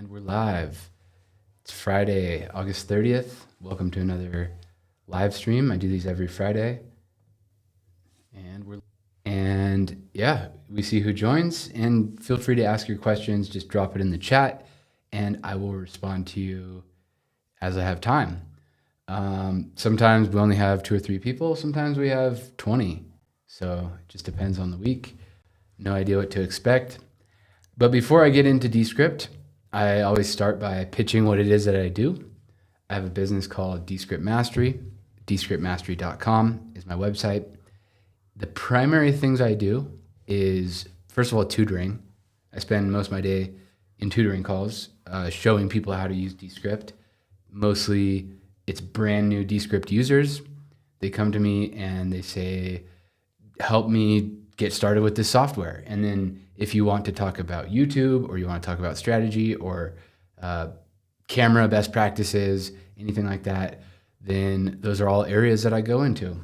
And we're live. It's Friday, August 30th. Welcome to another live stream. I do these every Friday. And yeah, we see who joins, and feel free to ask your questions. Just drop it in the chat and I will respond to you as I have time. Sometimes we only have 2 or 3 people. Sometimes we have 20. So it just depends on the week. No idea what to expect. But before I get into Descript, I always start by pitching what it is that I do. I have a business called Descript Mastery. Descriptmastery.com is my website. The primary things I do is, first of all, tutoring. I spend most of my day in tutoring calls, showing people how to use Descript. Mostly it's brand new Descript users. They come to me and they say, help me get started with this software. And then if you want to talk about YouTube, or you want to talk about strategy, or camera best practices, anything like that, then those are all areas that I go into.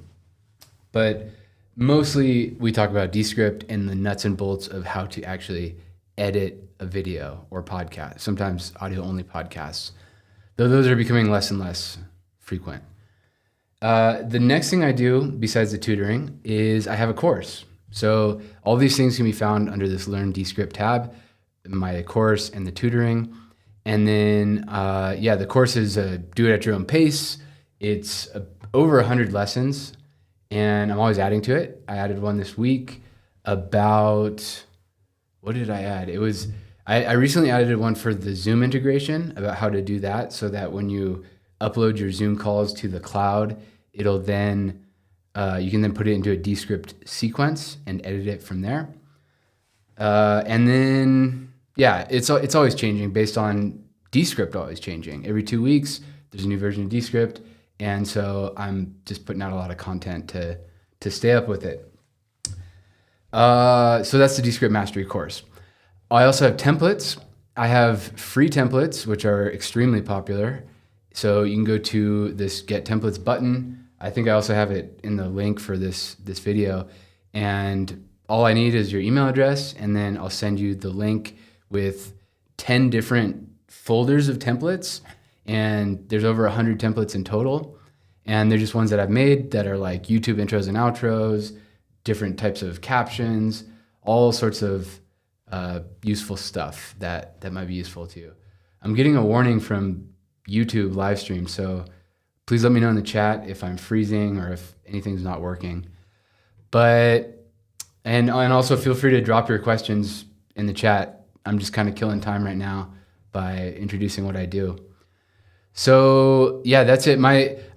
But mostly we talk about Descript and the nuts and bolts of how to actually edit a video or podcast, sometimes audio only podcasts, though those are becoming less and less frequent. The next thing I do besides the tutoring is I have a course. So all these things can be found under this Learn Descript tab, my course and the tutoring. And then, the course is do it at your own pace. It's over 100 lessons, and I'm always adding to it. I added one this week about, what did I add? It was, I recently added one for the Zoom integration, about how to do that so that when you upload your Zoom calls to the cloud, it'll then, you can then put it into a Descript sequence and edit it from there. And then, it's always changing based on Descript always changing. Every 2 weeks, there's a new version of Descript. And so I'm just putting out a lot of content to stay up with it. So that's the Descript Mastery course. I also have templates. I have free templates, which are extremely popular. So you can go to this Get Templates button. I think I also have it in the link for this video. And all I need is your email address, and then I'll send you the link with 10 different folders of templates. And there's over 100 templates in total. And they're just ones that I've made that are like YouTube intros and outros, different types of captions, all sorts of useful stuff that might be useful to you. I'm getting a warning from YouTube live stream, so please let me know in the chat if I'm freezing or if anything's not working. And also feel free to drop your questions in the chat. I'm just kind of killing time right now by introducing what I do. So yeah, that's it.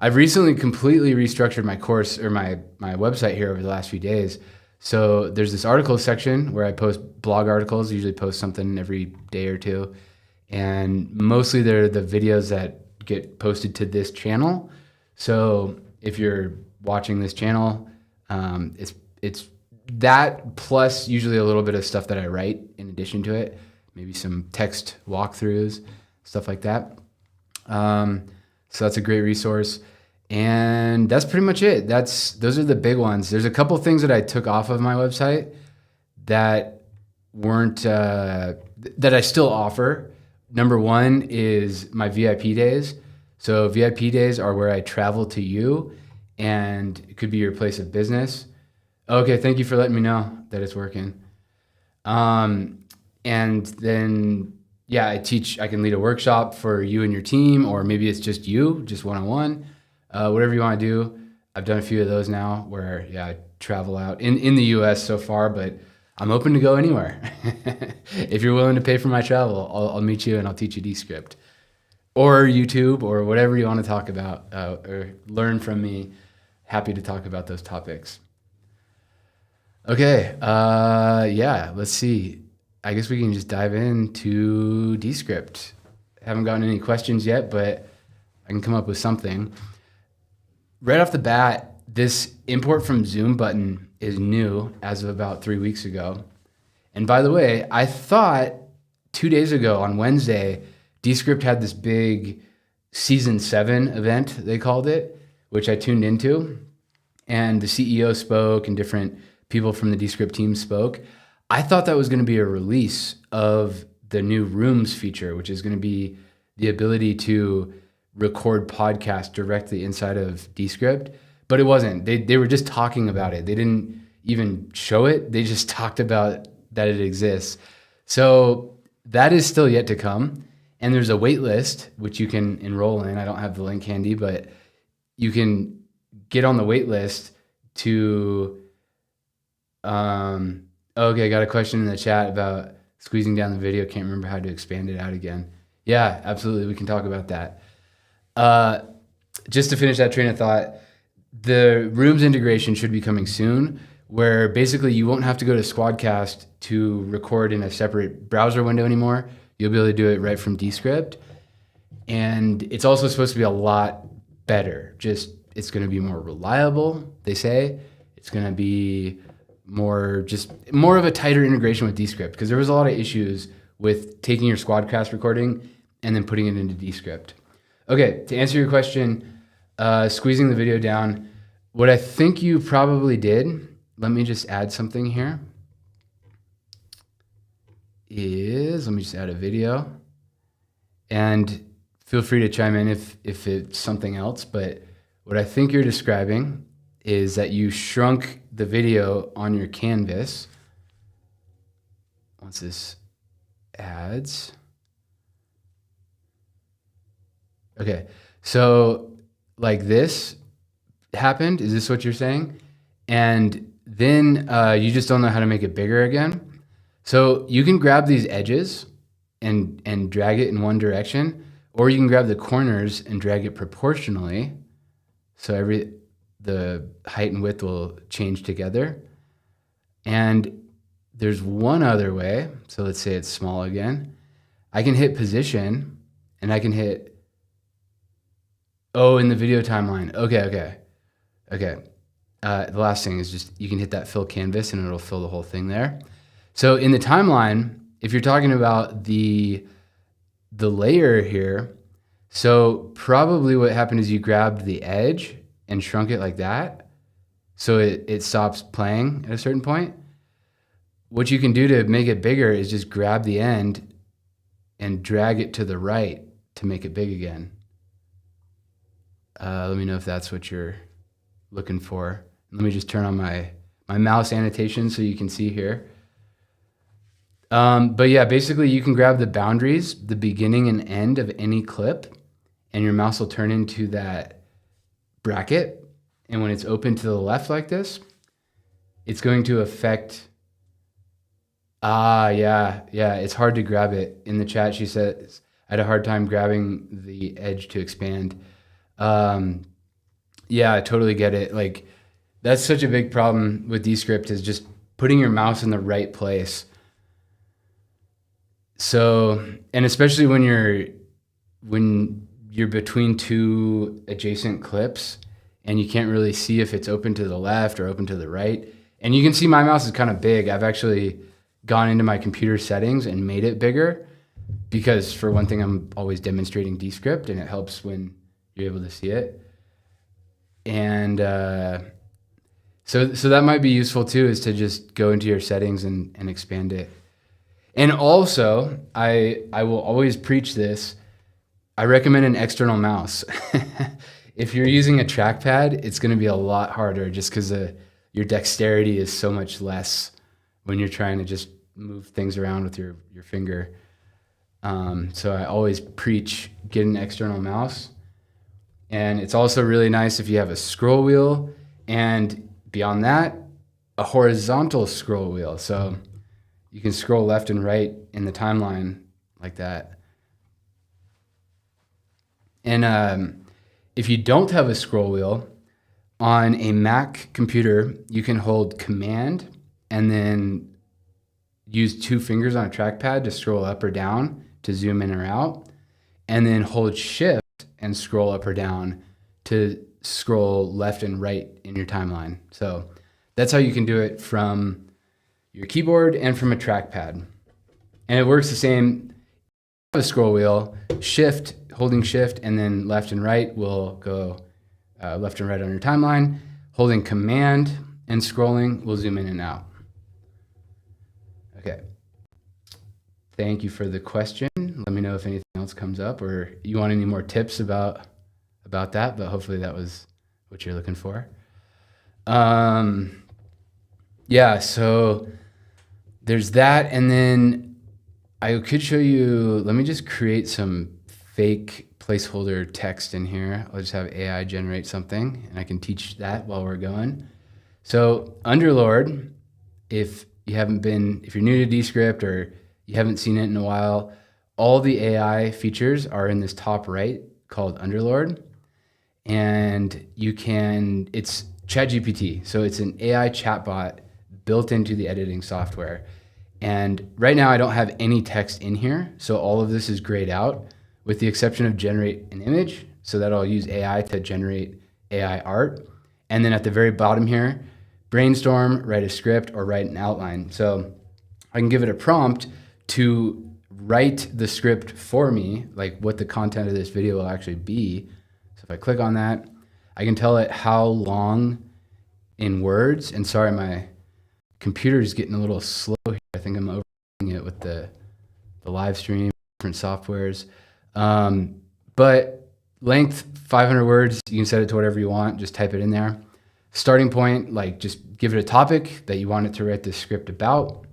I've recently completely restructured my course, or my website here over the last few days. So there's this article section where I post blog articles, usually post something every day or two. And mostly they're the videos that get posted to this channel. So if you're watching this channel, it's that plus usually a little bit of stuff that I write in addition to it, maybe some text walkthroughs, stuff like that. So that's a great resource. And that's pretty much it. Those are the big ones. There's a couple things that I took off of my website that weren't, that I still offer. Number one is my VIP days. So VIP days are where I travel to you, and it could be your place of business. Okay, thank you for letting me know that it's working. And then, I can lead a workshop for you and your team, or maybe it's just you, just one-on-one, whatever you want to do. I've done a few of those now where, I travel out in the US so far, but I'm open to go anywhere. If you're willing to pay for my travel, I'll meet you and I'll teach you Descript. Or YouTube, or whatever you want to talk about, or learn from me. Happy to talk about those topics. Okay, let's see. I guess we can just dive into Descript. Haven't gotten any questions yet, but I can come up with something. Right off the bat, this import from Zoom button is new as of about 3 weeks ago. And by the way, I thought 2 days ago on Wednesday, Descript had this big season 7 event, they called it, which I tuned into. And the CEO spoke and different people from the Descript team spoke. I thought that was going to be a release of the new Rooms feature, which is going to be the ability to record podcasts directly inside of Descript. But it wasn't. They were just talking about it. They didn't even show it. They just talked about that it exists. So that is still yet to come. And there's a wait list, which you can enroll in. I don't have the link handy, but you can get on the wait list to, okay, got a question in the chat about squeezing down the video. Can't remember how to expand it out again. Yeah, absolutely. We can talk about that. Just to finish that train of thought, the Rooms integration should be coming soon, where basically you won't have to go to Squadcast to record in a separate browser window anymore. You'll be able to do it right from Descript. And it's also supposed to be a lot better. Just, it's going to be more reliable, they say. It's going to be more of a tighter integration with Descript, because there was a lot of issues with taking your Squadcast recording and then putting it into Descript. Okay, to answer your question, squeezing the video down, what I think you probably did, let me just add something here, let me just add a video, and feel free to chime in if it's something else, but what I think you're describing is that you shrunk the video on your canvas. Once this adds. Okay, so like this happened, is this what you're saying? And then you just don't know how to make it bigger again. So you can grab these edges and drag it in one direction, or you can grab the corners and drag it proportionally. So the height and width will change together. And there's one other way. So let's say it's small again. I can hit position and I can hit, in the video timeline. Okay. The last thing is just, you can hit that fill canvas and it'll fill the whole thing there. So in the timeline, if you're talking about the layer here, so probably what happened is you grabbed the edge and shrunk it like that. So it stops playing at a certain point. What you can do to make it bigger is just grab the end and drag it to the right to make it big again. Let me know if that's what you're looking for. Let me just turn on my mouse annotation so you can see here. But yeah, basically you can grab the boundaries, the beginning and end of any clip, and your mouse will turn into that bracket. And when it's open to the left like this, it's going to affect, yeah, it's hard to grab it. In the chat, she says, I had a hard time grabbing the edge to expand. Yeah, I totally get it. Like, that's such a big problem with Descript, is just putting your mouse in the right place. So, and especially when you're between two adjacent clips and you can't really see if it's open to the left or open to the right. And you can see my mouse is kind of big. I've actually gone into my computer settings and made it bigger because, for one thing, I'm always demonstrating Descript and it helps when you're able to see it. And so that might be useful too, is to just go into your settings and expand it. And also, I will always preach this. I recommend an external mouse. If you're using a trackpad, it's going to be a lot harder just because your dexterity is so much less when you're trying to just move things around with your finger. So I always preach, get an external mouse. And it's also really nice if you have a scroll wheel, and beyond that, a horizontal scroll wheel. So you can scroll left and right in the timeline like that. And if you don't have a scroll wheel, on a Mac computer, you can hold Command and then use 2 fingers on a trackpad to scroll up or down to zoom in or out, and then hold Shift and scroll up or down to scroll left and right in your timeline. So that's how you can do it from your keyboard and from a trackpad. And it works the same. A scroll wheel, holding Shift and then left and right will go left and right on your timeline. Holding Command and scrolling will zoom in and out. Okay. thank you for the question. Let me know if anything else comes up or you want any more tips about that, but hopefully that was what you're looking for. Yeah, so there's that. And then I could show you, let me just create some fake placeholder text in here. I'll just have AI generate something and I can teach that while we're going. So Underlord, if you're new to Descript or you haven't seen it in a while, all the AI features are in this top right called Underlord. And it's ChatGPT. So it's an AI chatbot built into the editing software. And right now I don't have any text in here. So all of this is grayed out with the exception of generate an image. So that I'll use AI to generate AI art. And then at the very bottom here, brainstorm, write a script, or write an outline. So I can give it a prompt to write the script for me, like what the content of this video will actually be. So if I click on that, I can tell it how long in words. And sorry, my computer is getting a little slow here. I think I'm overdoing it with the live stream, different softwares. But length, 500 words, you can set it to whatever you want. Just type it in there. Starting point, like just give it a topic that you want it to write this script about.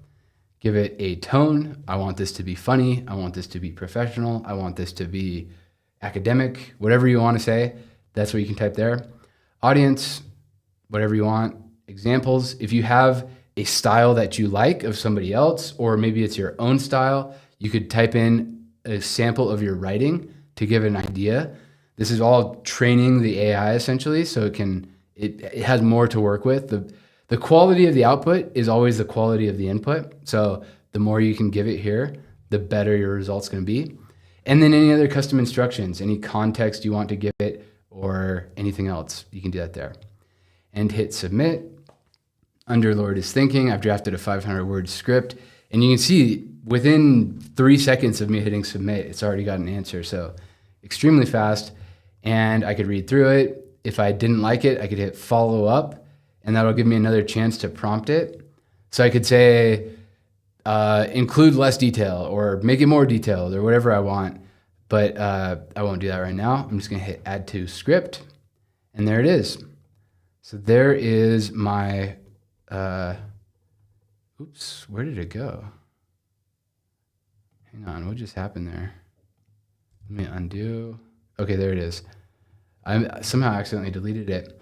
Give it a tone. I want this to be funny. I want this to be professional. I want this to be academic, whatever you want to say. That's what you can type there. Audience, whatever you want. Examples. If you have a style that you like of somebody else, or maybe it's your own style, you could type in a sample of your writing to give an idea. This is all training the AI essentially, so it has more to work with. The quality of the output is always the quality of the input. So the more you can give it here, the better your result's going to be. And then any other custom instructions, any context you want to give it or anything else, you can do that there. And hit submit. Underlord is thinking. I've drafted a 500-word script. And you can see within 3 seconds of me hitting submit, it's already got an answer. So extremely fast. And I could read through it. If I didn't like it, I could hit follow up. And that'll give me another chance to prompt it. So I could say, include less detail or make it more detailed or whatever I want. But I won't do that right now. I'm just gonna hit add to script. And there it is. So there is my, oops, where did it go? Hang on, what just happened there? Let me undo. Okay, there it is. I somehow accidentally deleted it.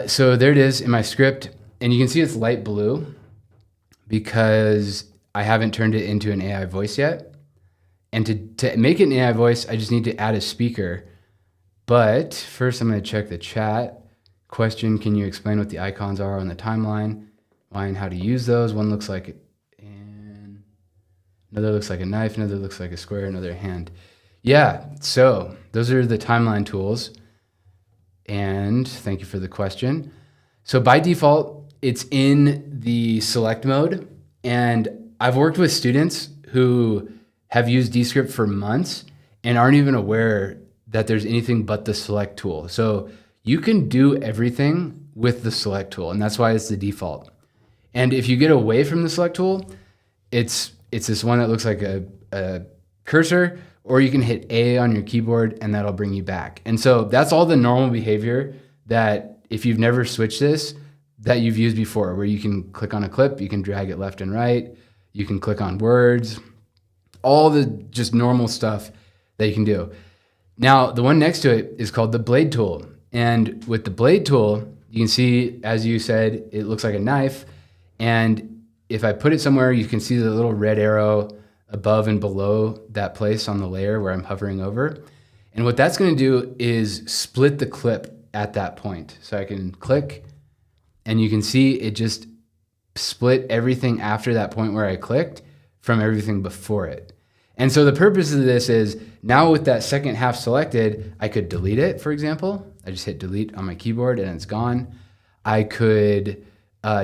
So there it is in my script, and you can see it's light blue because I haven't turned it into an AI voice yet. And to make it an AI voice, I just need to add a speaker. But first I'm going to check the chat. Question, can you explain what the icons are on the timeline? Why and how to use those? One looks like and another looks like a knife, another looks like a square, another a hand. Yeah, so those are the timeline tools. And thank you for the question. So by default, it's in the select mode. And I've worked with students who have used Descript for months and aren't even aware that there's anything but the select tool. So you can do everything with the select tool, and that's why it's the default. And if you get away from the select tool, it's this one that looks like a cursor, or you can hit A on your keyboard and that'll bring you back. And so that's all the normal behavior that if you've never switched this, that you've used before, where you can click on a clip, you can drag it left and right, you can click on words, all the just normal stuff that you can do. Now, the one next to it is called the blade tool. And with the blade tool, you can see, as you said, it looks like a knife. And if I put it somewhere, you can see the little red arrow above and below that place on the layer where I'm hovering over. And what that's going to do is split the clip at that point. So I can click and you can see it just split everything after that point where I clicked from everything before it. And so the purpose of this is now with that second half selected, I could delete it, for example. I just hit delete on my keyboard and it's gone. I could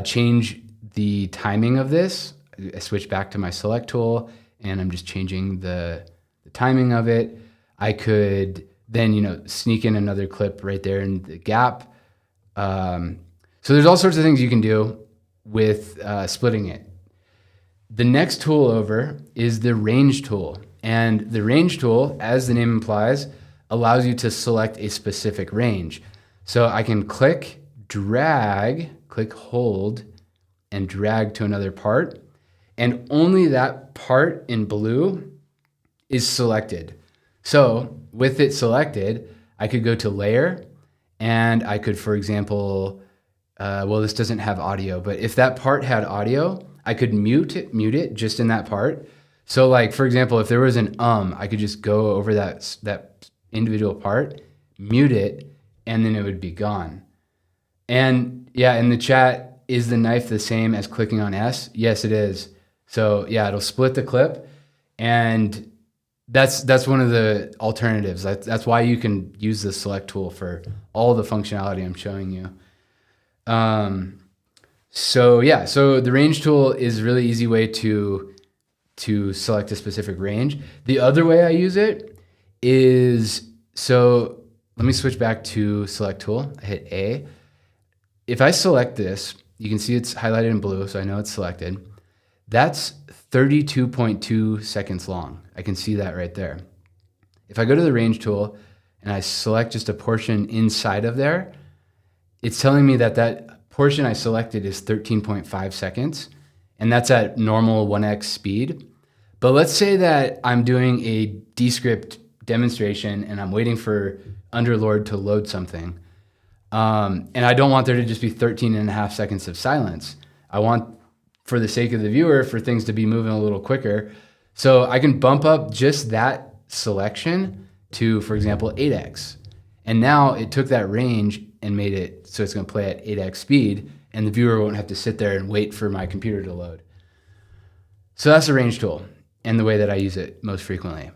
change the timing of this. I switch back to my select tool and I'm just changing the timing of it. I could then, sneak in another clip right there in the gap. So there's all sorts of things you can do with splitting it. The next tool over is the range tool. And the range tool, as the name implies, allows you to select a specific range. So I can click, hold, and drag to another part. And only that part in blue is selected. So with it selected, I could go to layer and I could, for example, well, this doesn't have audio, but if that part had audio, I could mute it just in that part. So like, for example, if there was an I could just go over that individual part, mute it, and then it would be gone. And yeah, in the chat, is the knife the same as clicking on S? Yes, it is. So yeah, it'll split the clip, and that's one of the alternatives. That's why you can use the select tool for all the functionality I'm showing you. So yeah, so the range tool is a really easy way to select a specific range. The other way I use it is, so let me switch back to select tool. I hit A. If I select this, you can see it's highlighted in blue, so I know it's selected. That's 32.2 seconds long. I can see that right there. If I go to the range tool and I select just a portion inside of there, it's telling me that that portion I selected is 13.5 seconds, and that's at normal 1x speed. But let's say that I'm doing a Descript demonstration and I'm waiting for Underlord to load something. And I don't want there to just be 13.5 seconds of silence. I want, for the sake of the viewer, for things to be moving a little quicker. So I can bump up just that selection to, for example, 8x. And now it took that range and made it so it's going to play at 8x speed, and the viewer won't have to sit there and wait for my computer to load. So that's the range tool and the way that I use it most frequently.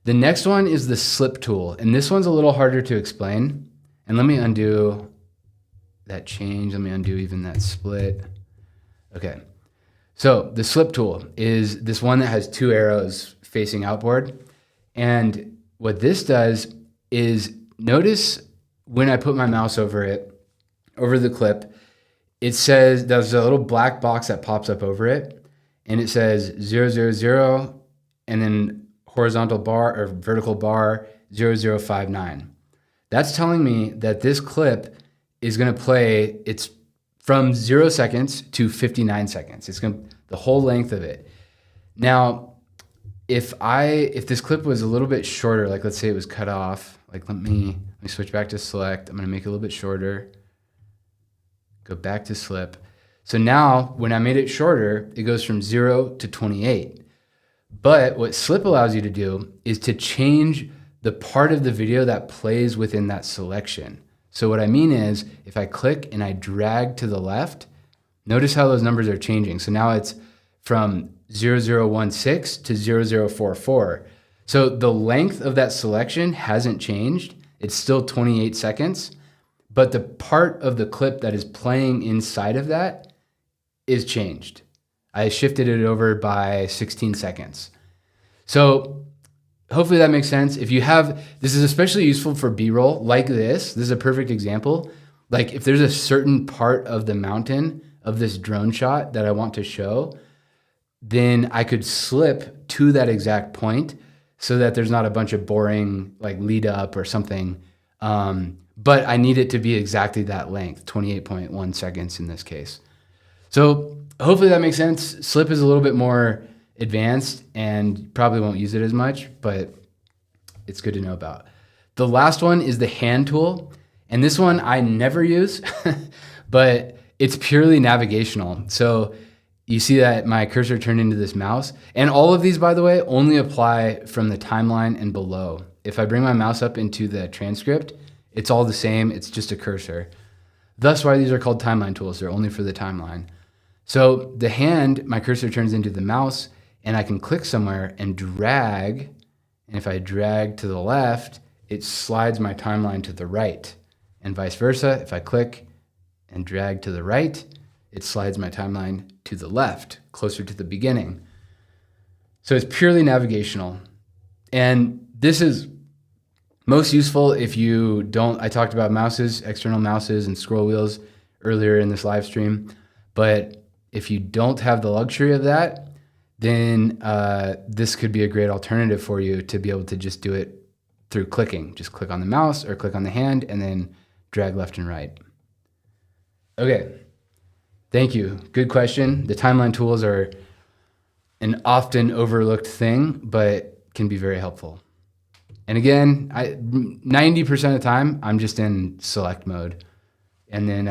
The next one is the slip tool, and this one's a little harder to explain. And let me undo that change. Let me undo even that split. Okay. So the slip tool is this one that has two arrows facing outboard. And what this does is, notice when I put my mouse over it, over the clip, it says, there's a little black box that pops up over it, and it says 000 and then horizontal bar or vertical bar 0059. That's telling me that this clip is going to play, it's from 0 seconds to 59 seconds. It's going to, the whole length of it. Now, if this clip was a little bit shorter, like let's say it was cut off, like let me switch back to select. I'm going to make it a little bit shorter. Go back to slip. So now when I made it shorter, it goes from 0 to 28. But what slip allows you to do is to change the part of the video that plays within that selection. So what I mean is, if I click and I drag to the left, notice how those numbers are changing. So now it's from 0016 to 0044. So the length of that selection hasn't changed. It's still 28 seconds, but the part of the clip that is playing inside of that is changed. I shifted it over by 16 seconds. So hopefully that makes sense. If you have, this is especially useful for B-roll like this. This is a perfect example. Like if there's a certain part of the mountain of this drone shot that I want to show, then I could slip to that exact point so that there's not a bunch of boring like lead up or something. But I need it to be exactly that length, 28.1 seconds in this case. So hopefully that makes sense. Slip is a little bit more advanced and probably won't use it as much, but it's good to know about. The last one is the hand tool. And this one I never use, but it's purely navigational. So you see that my cursor turned into this mouse. And all of these, by the way, only apply from the timeline and below. If I bring my mouse up into the transcript, it's all the same. It's just a cursor. Thus why these are called timeline tools. They're only for the timeline. So the hand, my cursor turns into the mouse, and I can click somewhere and drag. And if I drag to the left, it slides my timeline to the right. And vice versa, if I click and drag to the right, it slides my timeline to the left, closer to the beginning. So it's purely navigational. And this is most useful if you don't, I talked about mouses, external mouses and scroll wheels earlier in this live stream, but if you don't have the luxury of that, then this could be a great alternative for you to be able to just do it through clicking. Just click on the mouse or click on the hand and then drag left and right. Okay, thank you. Good question. The timeline tools are an often overlooked thing, but can be very helpful. And again, 90% of the time, I'm just in select mode. And then,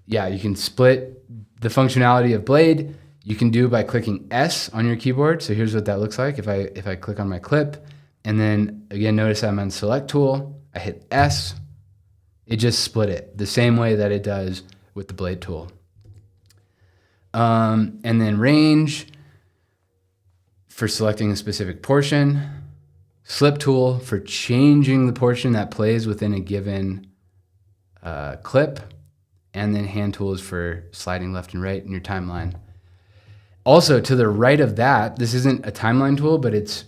yeah, you can split the functionality of Blade. You can do by clicking S on your keyboard. So here's what that looks like. If I click on my clip, and then again, notice I'm on select tool, I hit S, it just split it the same way that it does with the Blade tool. And then range for selecting a specific portion, slip tool for changing the portion that plays within a given clip, and then hand tools for sliding left and right in your timeline. Also, to the right of that, this isn't a timeline tool, but it's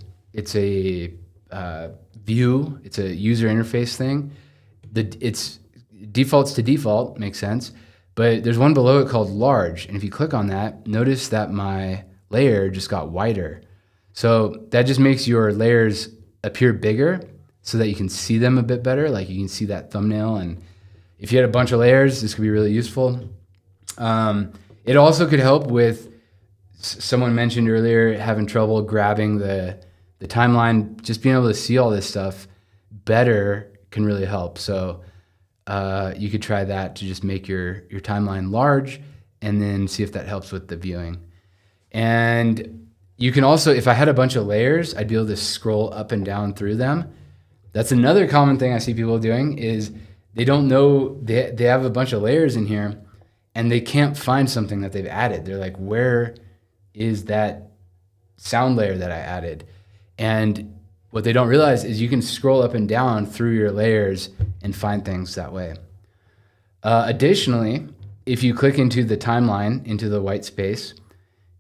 a view, it's a user interface thing. It's defaults to default, makes sense, but there's one below it called large, and if you click on that, notice that my layer just got wider. So that just makes your layers appear bigger so that you can see them a bit better, like you can see that thumbnail, and if you had a bunch of layers, this could be really useful. It also could help with, someone mentioned earlier, having trouble grabbing the timeline. Just being able to see all this stuff better can really help. So you could try that to just make your timeline large and then see if that helps with the viewing. And you can also, if I had a bunch of layers, I'd be able to scroll up and down through them. That's another common thing I see people doing is they don't know, they have a bunch of layers in here and they can't find something that they've added. They're like, where is that sound layer that I added? And what they don't realize is you can scroll up and down through your layers and find things that way. Additionally, if you click into the timeline, into the white space,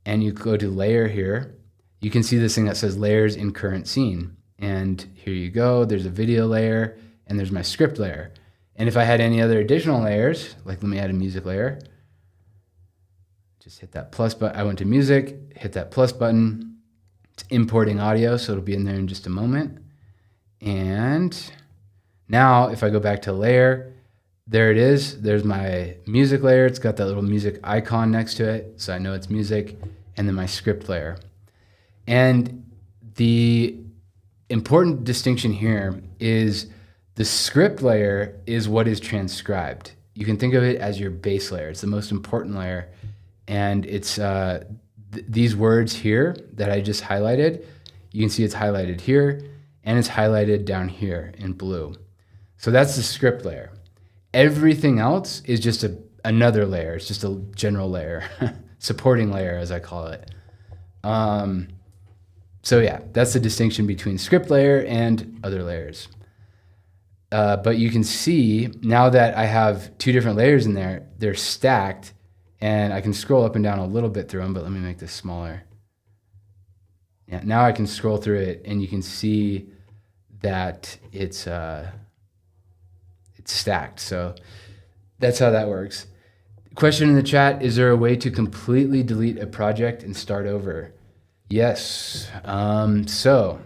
and you go to layer here, you can see this thing that says layers in current scene. And here you go, there's a video layer and there's my script layer. And if I had any other additional layers, like let me add a music layer, just hit that plus button. I went to music, hit that plus button. It's importing audio, so it'll be in there in just a moment. And now if I go back to layer, there it is. There's my music layer. It's got that little music icon next to it, so I know it's music, and then my script layer. And the important distinction here is the script layer is what is transcribed. You can think of it as your base layer. It's the most important layer. And it's these words here that I just highlighted. You can see it's highlighted here and it's highlighted down here in blue. So that's the script layer. Everything else is just another layer. It's just a general layer, supporting layer as I call it. So yeah, that's the distinction between script layer and other layers. But you can see now that I have two different layers in there, they're stacked, and I can scroll up and down a little bit through them, but let me make this smaller. Yeah, now I can scroll through it and you can see that it's stacked. So that's how that works. Question in the chat, is there a way to completely delete a project and start over? Yes. So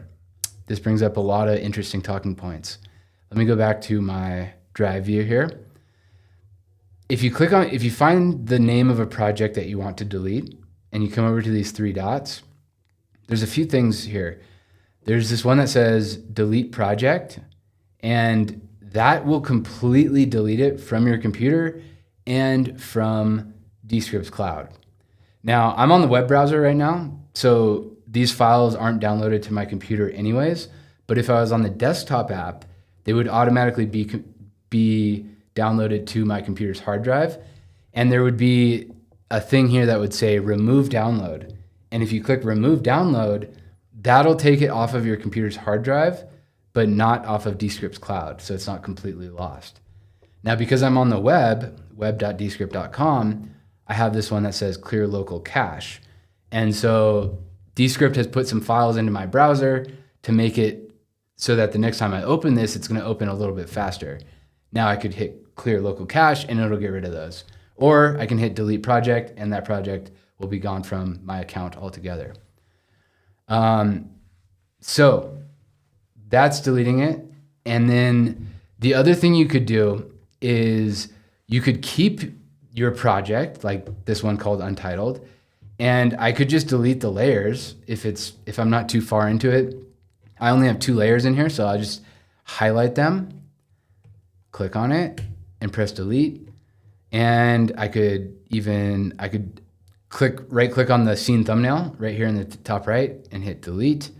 this brings up a lot of interesting talking points. Let me go back to my drive view here. If you find the name of a project that you want to delete and you come over to these three dots, there's a few things here. There's this one that says delete project, and that will completely delete it from your computer and from Descript Cloud. Now, I'm on the web browser right now, so these files aren't downloaded to my computer anyways, but if I was on the desktop app, they would automatically be downloaded to my computer's hard drive, and there would be a thing here that would say remove download. And if you click remove download, that'll take it off of your computer's hard drive, but not off of Descript Cloud, so it's not completely lost. Now, because I'm on the web.descript.com, I have this one that says clear local cache. And so Descript has put some files into my browser to make it so that the next time I open this, it's gonna open a little bit faster. Now I could hit clear local cache and it'll get rid of those. Or I can hit delete project and that project will be gone from my account altogether. So that's deleting it. And then the other thing you could do is you could keep your project, like this one called Untitled, and I could just delete the layers if I'm not too far into it. I only have 2 layers in here, so I'll just highlight them, click on it, and press delete. And I could right click on the scene thumbnail right here in the top right and hit delete.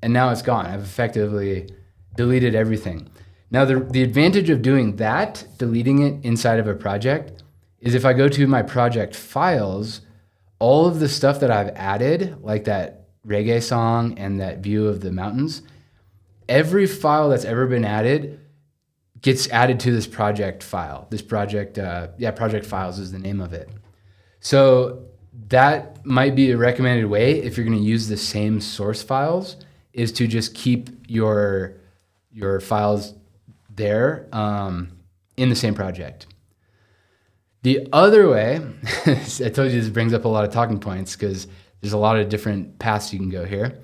And now it's gone. I've effectively deleted everything. Now the advantage of doing that, deleting it inside of a project, is if I go to my project files, all of the stuff that I've added, like that reggae song and that view of the mountains, every file that's ever been added gets added to this project file. This project, project files is the name of it. So that might be a recommended way if you're going to use the same source files, is to just keep your files there in the same project. The other way, I told you this brings up a lot of talking points because there's a lot of different paths you can go here.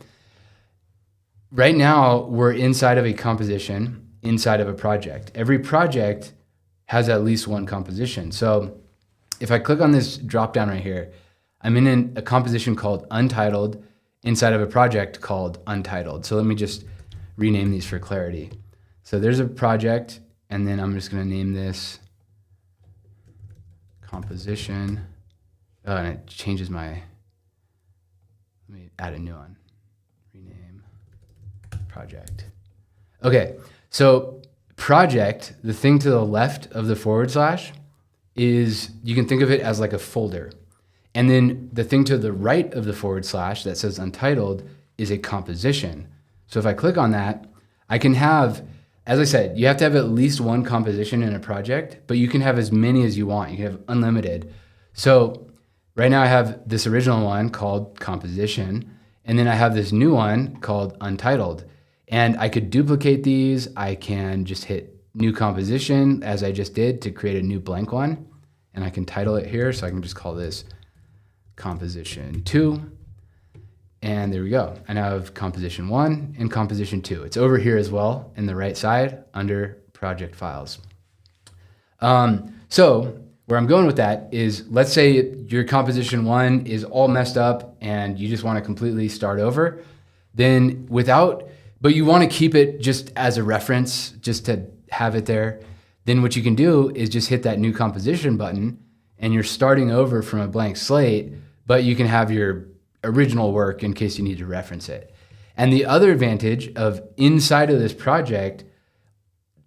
Right now, we're inside of a composition, inside of a project. Every project has at least one composition. So if I click on this drop down right here, I'm in a composition called Untitled inside of a project called Untitled. So let me just rename these for clarity. So there's a project, and then I'm just going to name this composition. Oh, and it changes my, let me add a new one. Rename project. Okay, so project, the thing to the left of the / is, you can think of it as like a folder. And then the thing to the right of the / that says Untitled is a composition. So if I click on that, I can have, as I said, you have to have at least one composition in a project, but you can have as many as you want. You can have unlimited. So right now I have this original one called composition, and then I have this new one called Untitled. And I could duplicate these. I can just hit new composition as I just did to create a new blank one. And I can title it here. So I can just call this composition 2. And there we go. I now have composition 1 and composition 2. It's over here as well in the right side under project files. So where I'm going with that is, let's say your composition 1 is all messed up and you just want to completely start over. Then but you want to keep it just as a reference, just to have it there. Then what you can do is just hit that new composition button, and you're starting over from a blank slate, but you can have your original work in case you need to reference it. And the other advantage of inside of this project,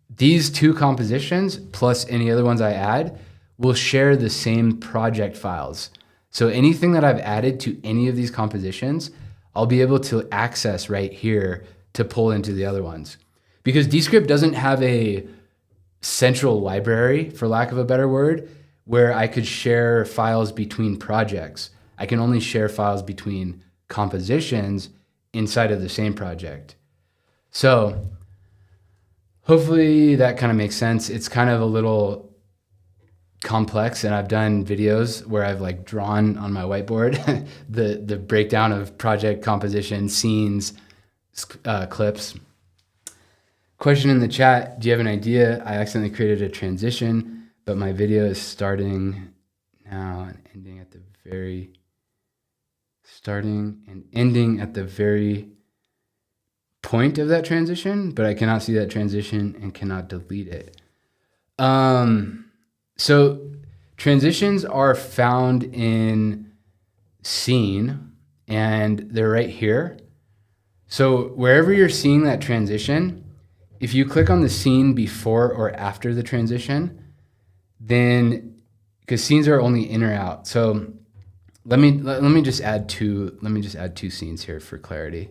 these 2 compositions plus any other ones I add will share the same project files. So anything that I've added to any of these compositions, I'll be able to access right here to pull into the other ones. Because Descript doesn't have a central library, for lack of a better word, where I could share files between projects. I can only share files between compositions inside of the same project. So hopefully that kind of makes sense. It's kind of a little complex, and I've done videos where I've like drawn on my whiteboard the breakdown of project composition, scenes, clips. Question in the chat, do you have an idea? I accidentally created a transition, but my video is starting now and ending at the very point of that transition, but I cannot see that transition and cannot delete it. So transitions are found in scene, and they're right here. So wherever you're seeing that transition, if you click on the scene before or after the transition, then, because scenes are only in or out. So let me just add 2 scenes here for clarity.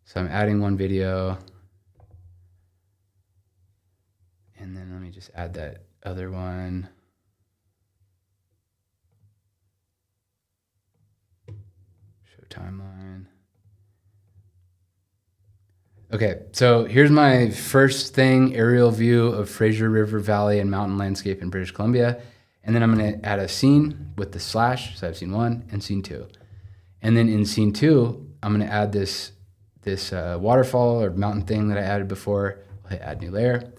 So I'm adding one video, and then let me just add that other one. Show timeline. Okay, so here's my first thing, aerial view of Fraser River Valley and mountain landscape in British Columbia. And then I'm going to add a scene with the slash. So I have scene 1 and scene 2. And then in scene 2, I'm going to add this waterfall or mountain thing that I added before. I'll hit add new layer.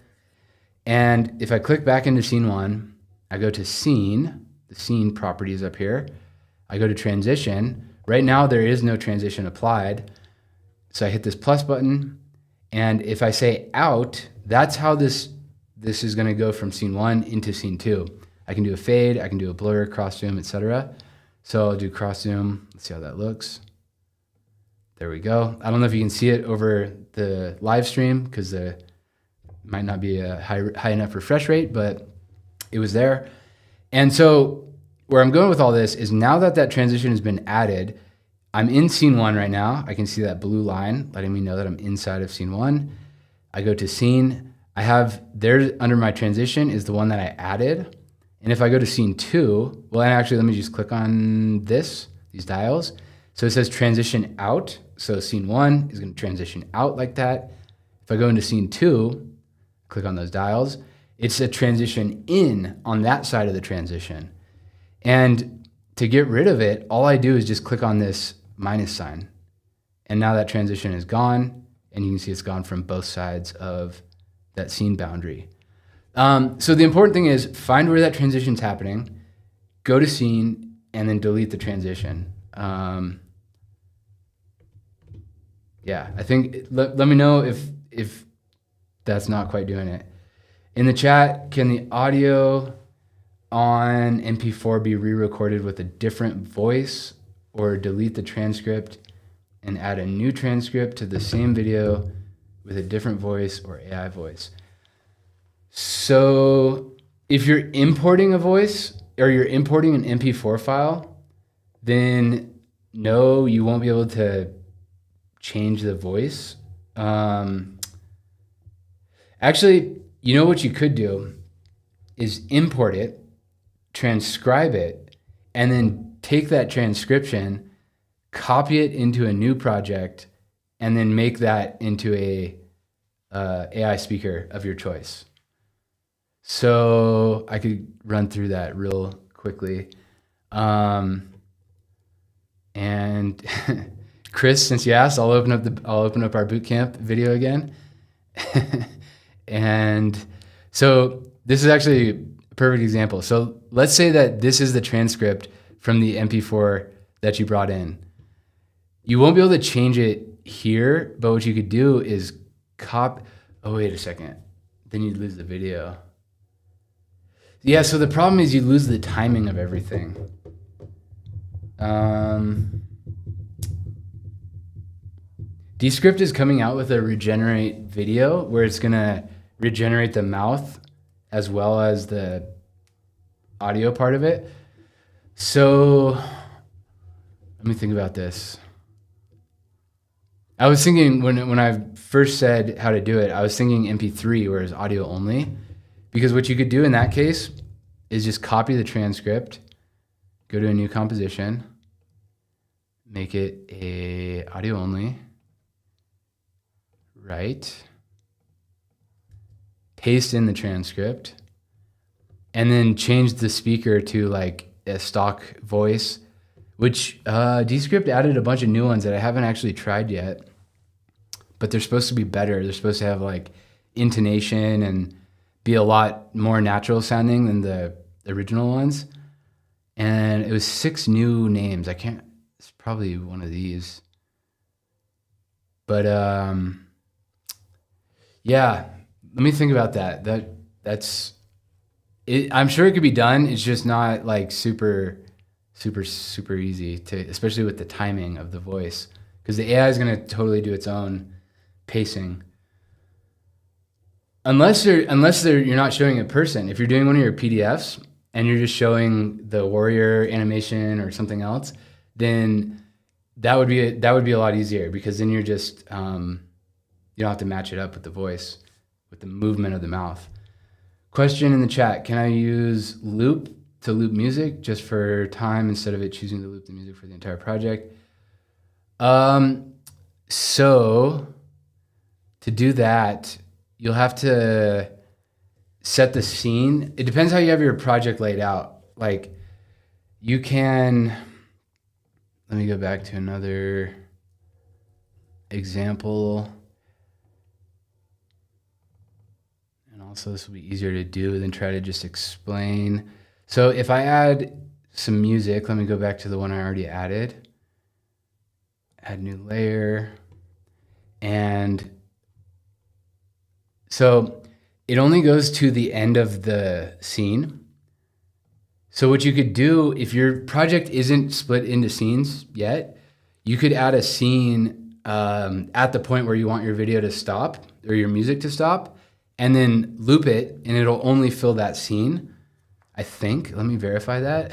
And if I click back into scene 1, I go to scene, the scene properties up here. I go to transition. Right now there is no transition applied. So I hit this plus button. And if I say out, that's how this is going to go from scene 1 into scene 2. I can do a fade, I can do a blur, cross zoom, etc. So I'll do cross zoom. Let's see how that looks. There we go. I don't know if you can see it over the live stream because the might not be a high enough refresh rate, but it was there. And so where I'm going with all this is now that transition has been added, I'm in scene 1 right now. I can see that blue line letting me know that I'm inside of scene 1. I go to scene. I have there under my transition is the one that I added. And if I go to scene 2, well, and actually let me just click on these dials. So it says transition out. So scene 1 is going to transition out like that. If I go into scene 2, click on those dials, it's a transition in on that side of the transition. And to get rid of it, all I do is just click on this minus sign. And now that transition is gone. And you can see it's gone from both sides of that scene boundary. So the important thing is find where that transition's happening, go to scene, and then delete the transition. Yeah, I think, let me know if that's not quite doing it. In the chat, can the audio on MP4 be re-recorded with a different voice, or delete the transcript and add a new transcript to the same video with a different voice or AI voice? So if you're importing a voice or you're importing an MP4 file, then no, you won't be able to change the voice. Actually, you know what you could do is import it, transcribe it, and then take that transcription, copy it into a new project, and then make that into a AI speaker of your choice. So I could run through that real quickly. And Chris, since you asked, I'll open up our bootcamp video again. And so this is actually a perfect example. So let's say that this is the transcript from the MP4 that you brought in. You won't be able to change it here, but what you could do is oh, wait a second. Then you'd lose the video. Yeah, so the problem is you lose the timing of everything. Descript is coming out with a regenerate video where it's gonna regenerate the mouth as well as the audio part of it. So let me think about this. I was thinking when I first said how to do it, I was thinking MP3 where it's audio only, because what you could do in that case is just copy the transcript, go to a new composition, make it a audio only, right? Paste in the transcript, and then change the speaker to like a stock voice, which Descript added a bunch of new ones that I haven't actually tried yet, but they're supposed to be better. They're supposed to have like intonation and be a lot more natural sounding than the original ones. And it was 6 new names. It's probably one of these. But yeah, let me think about that. That's it. I'm sure it could be done. It's just not like super easy to, especially with the timing of the voice, because the AI is going to totally do its own pacing. Unless you're not showing a person. If you're doing one of your PDFs and you're just showing the warrior animation or something else, then that would be a lot easier, because then you're just you don't have to match it up with the voice, with the movement of the mouth. Question in the chat: can I use loop to loop music just for time instead of it choosing to loop the music for the entire project? So to do that, you'll have to set the scene. It depends how you have your project laid out. like you can, let me go back to another example. And also this will be easier to do than try to just explain. So if I add some music, let me go back to the one I already added. Add new layer. And so it only goes to the end of the scene. So what you could do, if your project isn't split into scenes yet, you could add a scene at the point where you want your video to stop or your music to stop, and then loop it, and it'll only fill that scene, I think. Let me verify that.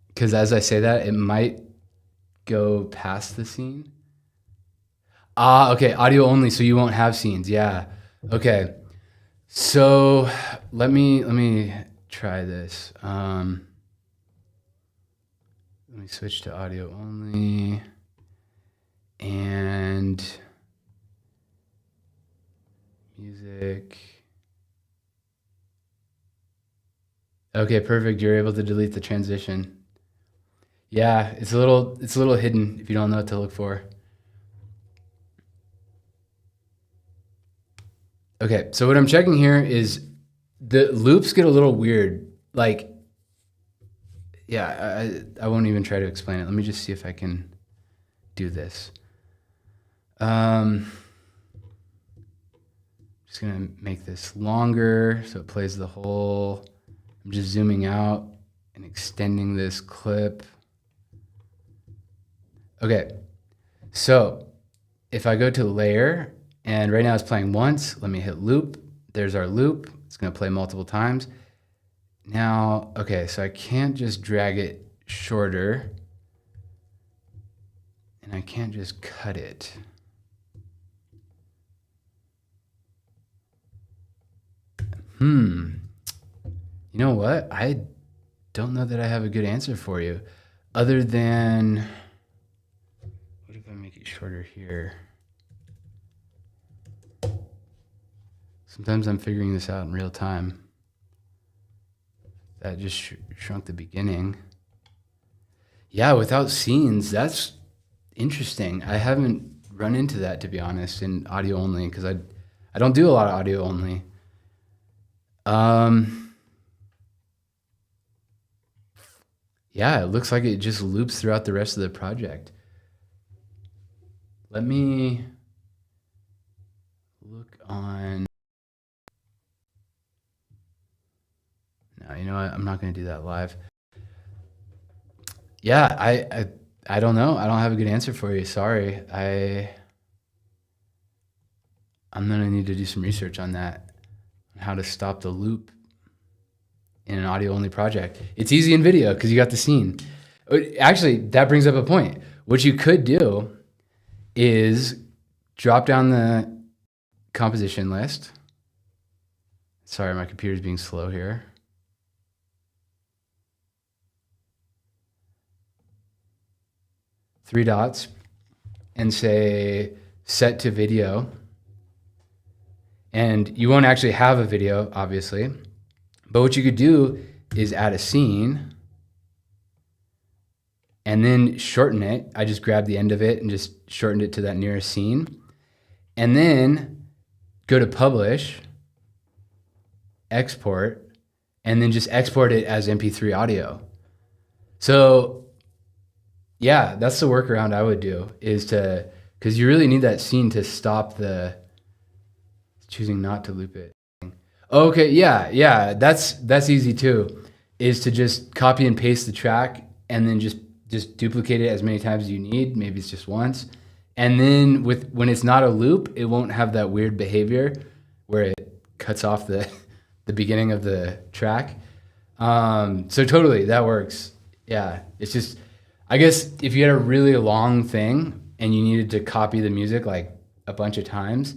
Because as I say that, it might go past the scene. Okay, audio only, so you won't have scenes. Yeah. Okay. So let me try this. Let me switch to audio only and music. Okay, perfect. You're able to delete the transition. Yeah, it's a little hidden if you don't know what to look for. Okay, so what I'm checking here is the loops get a little weird. Like, yeah, I won't even try to explain it. Let me just see if I can do this. Just gonna make this longer so it plays the whole. I'm just zooming out and extending this clip. Okay, so if I go to layer, and right now it's playing once, let me hit loop. There's our loop. It's gonna play multiple times. Now, okay, so I can't just drag it shorter, and I can't just cut it. You know what? I don't know that I have a good answer for you, other than, what if I make it shorter here? Sometimes I'm figuring this out in real time. That just shrunk the beginning. Yeah, without scenes, that's interesting. I haven't run into that, to be honest, in audio only, because I don't do a lot of audio only. Yeah, it looks like it just loops throughout the rest of the project. Let me look on. No, you know what? I'm not going to do that live. Yeah, I don't know. I don't have a good answer for you. Sorry. I'm going to need to do some research on that, on how to stop the loop in an audio only project. It's easy in video because you got the scene. Actually, that brings up a point. What you could do is drop down the composition list. Sorry, my computer's being slow here. Three dots and say set to video. And you won't actually have a video, obviously. But what you could do is add a scene and then shorten it. I just grabbed the end of it and just shortened it to that nearest scene. And then go to publish, export, and then just export it as MP3 audio. So yeah, that's the workaround I would do, is to, because you really need that scene to stop the choosing not to loop it. Okay, yeah, that's easy too, is to just copy and paste the track and then just duplicate it as many times as you need. Maybe it's just once. And then when it's not a loop, it won't have that weird behavior where it cuts off the beginning of the track. So totally, that works. Yeah, it's just, I guess if you had a really long thing and you needed to copy the music like a bunch of times,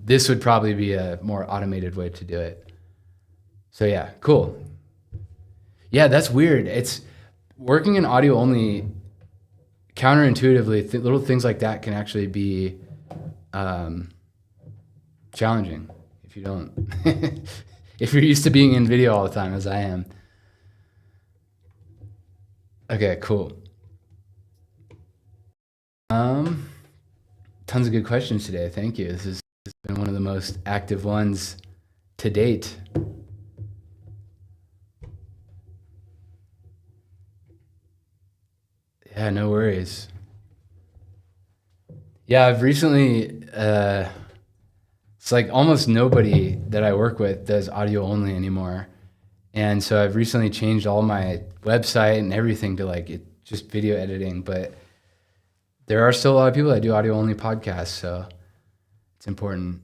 this would probably be a more automated way to do it. So yeah, cool. Yeah, that's weird. It's working in audio only, counterintuitively, little things like that can actually be challenging if you don't. if you're used to being in video all the time, as I am. Okay, cool. Tons of good questions today. Thank you. This has been one of the most active ones to date. Yeah, no worries. Yeah, I've recently, it's like almost nobody that I work with does audio only anymore. And so I've recently changed all my website and everything to like just video editing. But there are still a lot of people that do audio only podcasts, so it's important.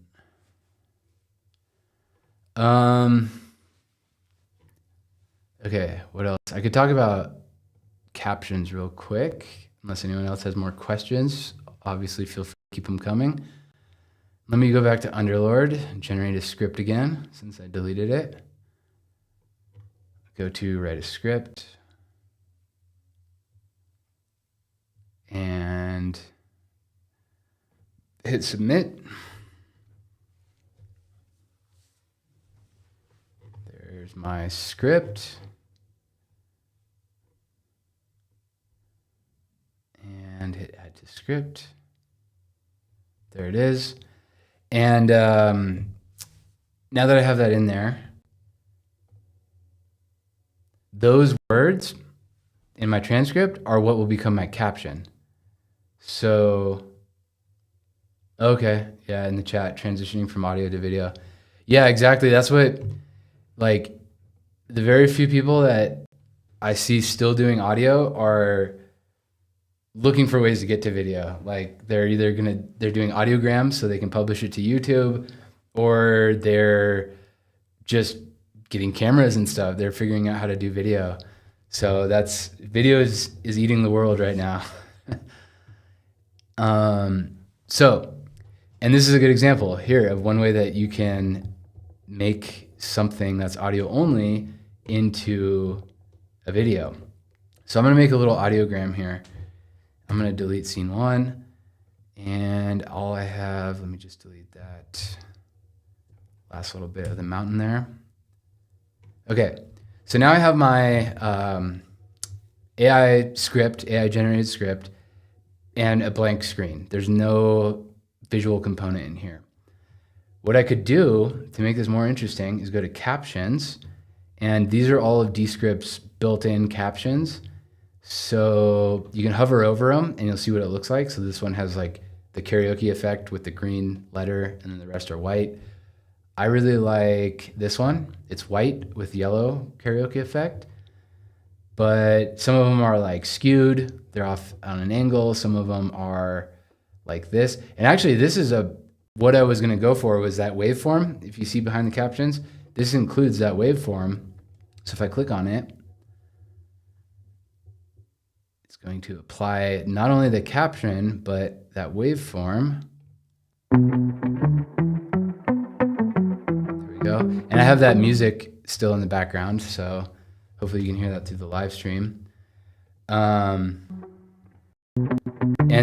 Okay, what else? I could talk about captions real quick, unless anyone else has more questions. Obviously, feel free to keep them coming. Let me go back to Underlord and generate a script again, since I deleted it. Go to write a script. And hit submit. There's my script. And hit add to script. There it is. And now that I have that in there, those words in my transcript are what will become my caption. So, okay, yeah, in the chat, transitioning from audio to video. Yeah, exactly. That's what, like, the very few people that I see still doing audio are looking for ways to get to video. Like they're doing audiograms so they can publish it to YouTube, or they're just getting cameras and stuff. They're figuring out how to do video. So video is eating the world right now. And this is a good example here of one way that you can make something that's audio only into a video. So I'm going to make a little audiogram here. I'm going to delete scene 1, and all I have, let me just delete that last little bit of the mountain there. Okay, so now I have my AI generated script, and a blank screen. There's no visual component in here. What I could do to make this more interesting is go to captions, and these are all of Descript's built-in captions. So you can hover over them and you'll see what it looks like. So this one has like the karaoke effect with the green letter, and then the rest are white. I really like this one. It's white with yellow karaoke effect, but some of them are like skewed. They're off on an angle. Some of them are like this. And actually this is what I was gonna go for was that waveform. If you see behind the captions, this includes that waveform. So if I click on it, going to apply not only the caption, but that waveform. There we go. And I have that music still in the background, so hopefully you can hear that through the live stream. And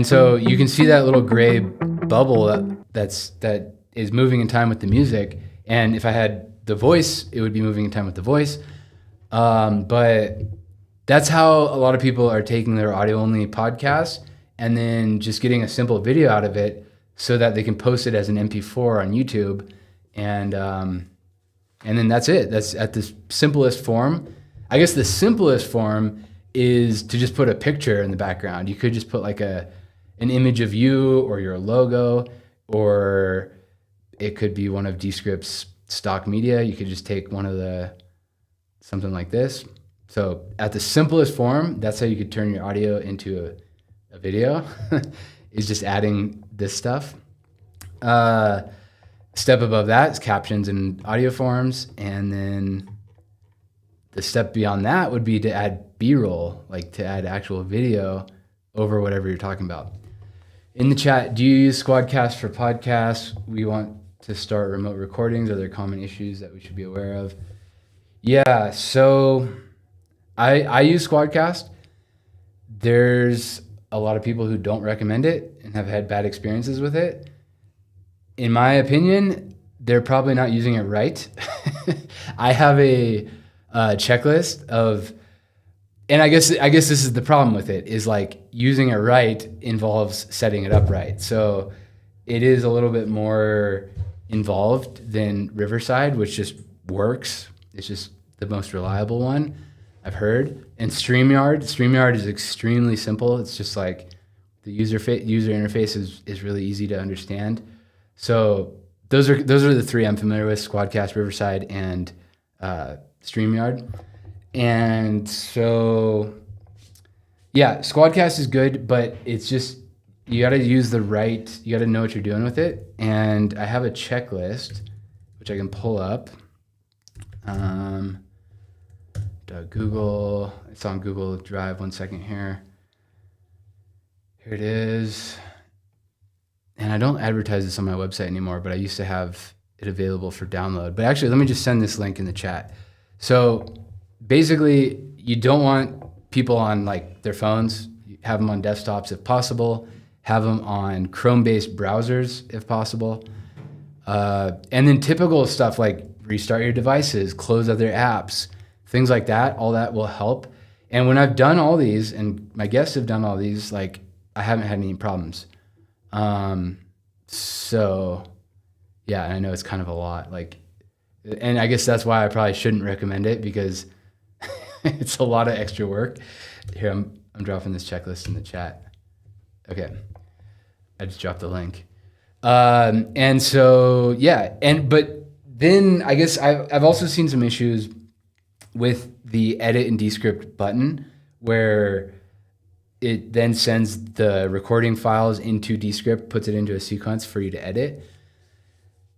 so you can see that little gray bubble that is moving in time with the music. And if I had the voice, it would be moving in time with the voice. But that's how a lot of people are taking their audio-only podcasts and then just getting a simple video out of it so that they can post it as an MP4 on YouTube, and then that's it. That's at the simplest form. I guess the simplest form is to just put a picture in the background. You could just put like an image of you or your logo, or it could be one of Descript's stock media. You could just take something like this. So at the simplest form, that's how you could turn your audio into a video, is just adding this stuff. Step above that is captions and audio forms. And then the step beyond that would be to add B-roll, like to add actual video over whatever you're talking about. In the chat, do you use Squadcast for podcasts? We want to start remote recordings. Are there common issues that we should be aware of? Yeah, so I use Squadcast. There's a lot of people who don't recommend it and have had bad experiences with it. In my opinion, they're probably not using it right. I have a checklist of, and I guess this is the problem with it, is like using it right involves setting it up right. So it is a little bit more involved than Riverside, which just works. It's just the most reliable one I've heard. And StreamYard is extremely simple. It's just like the user interface is really easy to understand. So those are the three I'm familiar with: Squadcast, Riverside, and StreamYard. And so, yeah, Squadcast is good, but it's just, you got to you got to know what you're doing with it. And I have a checklist, which I can pull up. Google, it's on Google Drive. 1 second here. Here it is. And I don't advertise this on my website anymore, but I used to have it available for download. But actually, let me just send this link in the chat. So basically, you don't want people on like their phones. Have them on desktops if possible. Have them on Chrome-based browsers if possible. And then typical stuff like restart your devices, close other apps, things like that. All that will help. And when I've done all these, and my guests have done all these, like I haven't had any problems. So yeah, and I know it's kind of a lot, like, and I guess that's why I probably shouldn't recommend it, because it's a lot of extra work. Here, I'm dropping this checklist in the chat. Okay. I just dropped the link. And so, yeah. But then I guess I've also seen some issues with the edit and Descript button, where it then sends the recording files into Descript, puts it into a sequence for you to edit.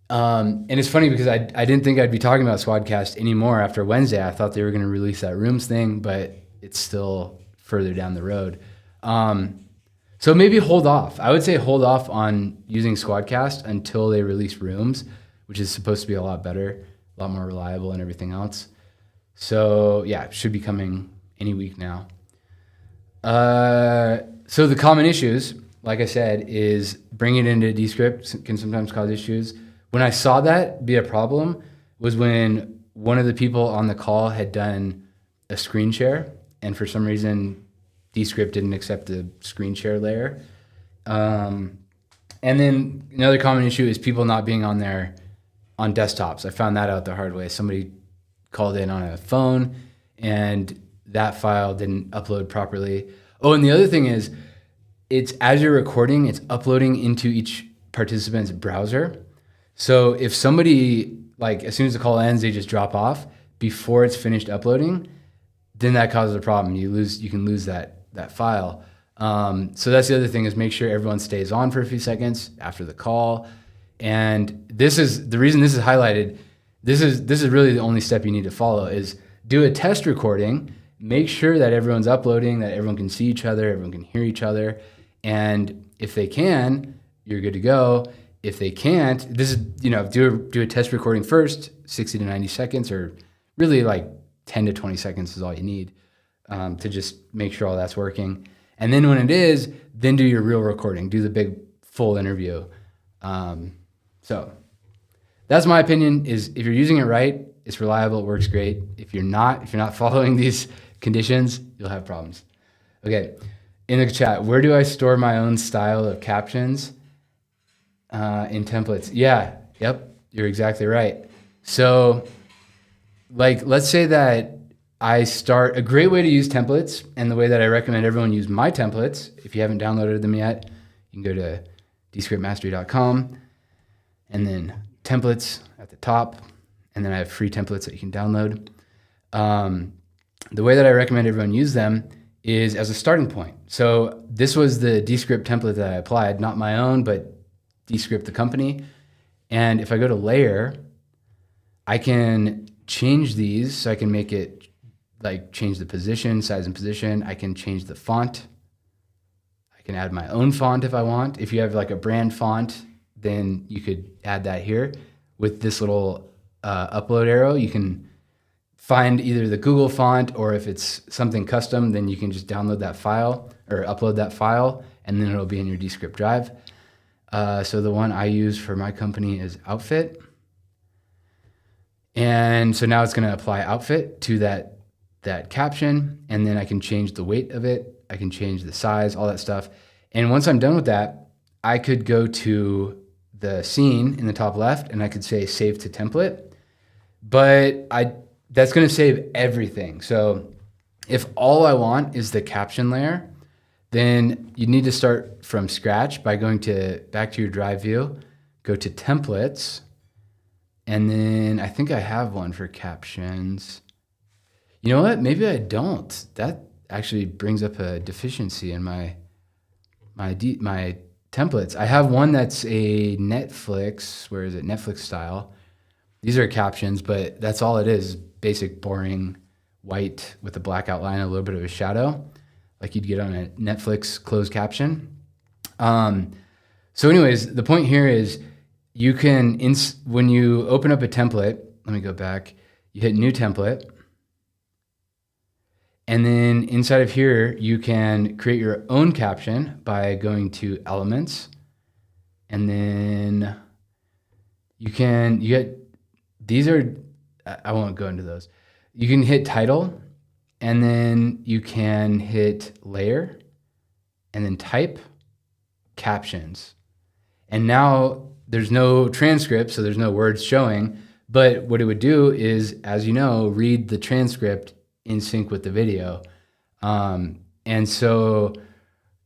And it's funny because I didn't think I'd be talking about Squadcast anymore after Wednesday. I thought they were going to release that Rooms thing, but it's still further down the road. So maybe hold off. I would say hold off on using Squadcast until they release Rooms, which is supposed to be a lot better, a lot more reliable and everything else. So yeah, it should be coming any week now. So the common issues, like I said, is bringing it into Descript can sometimes cause issues. When I saw that be a problem was when one of the people on the call had done a screen share, and for some reason Descript didn't accept the screen share layer. And then another common issue is people not being on desktops. I found that out the hard way. Somebody called in on a phone and that file didn't upload properly. Oh, and the other thing is, it's as you're recording, it's uploading into each participant's browser. So if somebody, like as soon as the call ends, they just drop off before it's finished uploading, then that causes a problem. You can lose that file. So that's the other thing, is make sure everyone stays on for a few seconds after the call. And this is the reason this is highlighted. This is really the only step you need to follow, is do a test recording. Make sure that everyone's uploading, that everyone can see each other, everyone can hear each other. And if they can, you're good to go. If they can't, this is, do a test recording first, 60 to 90 seconds, or really like 10 to 20 seconds is all you need to just make sure all that's working. And then when it is, then do your real recording, do the big full interview. So that's my opinion, is if you're using it right, it's reliable, it works great. If you're not following these conditions, you'll have problems. Okay, in the chat, where do I store my own style of captions? In templates. Yeah, yep, you're exactly right. So like, let's say that a great way to use templates, and the way that I recommend everyone use my templates, if you haven't downloaded them yet, you can go to descriptmastery.com and then templates at the top, and then I have free templates that you can download. The way that I recommend everyone use them is as a starting point. So this was the Descript template that I applied, not my own, but Descript the company. And if I go to layer, I can change these. So I can make it like change the position, size and position. I can change the font. I can add my own font if I want. If you have like a brand font, then you could add that here. With this little upload arrow, you can find either the Google font, or if it's something custom, then you can just download that file or upload that file, and then it'll be in your Descript drive. So the one I use for my company is Outfit. And so now it's going to apply outfit to that caption, and then I can change the weight of it. I can change the size, all that stuff. And once I'm done with that, I could go to the scene in the top left and I could say save to template, but that's going to save everything. So if all I want is the caption layer, then you need to start from scratch by going back to your drive view, go to templates, and then I think I have one for captions. You know what? Maybe I don't. That actually brings up a deficiency in my templates. I have one that's a Netflix, where is it? Netflix style. These are captions, but that's all it is. Basic, boring, white with a black outline, a little bit of a shadow, like you'd get on a Netflix closed caption. So anyways, the point here is you can, when you open up a template, let me go back, you hit new template. And then inside of here, you can create your own caption by going to elements. And then I won't go into those. You can hit title, and then you can hit layer, and then type captions. And now there's no transcript, so there's no words showing. But what it would do is, as you know, read the transcript in sync with the video. And so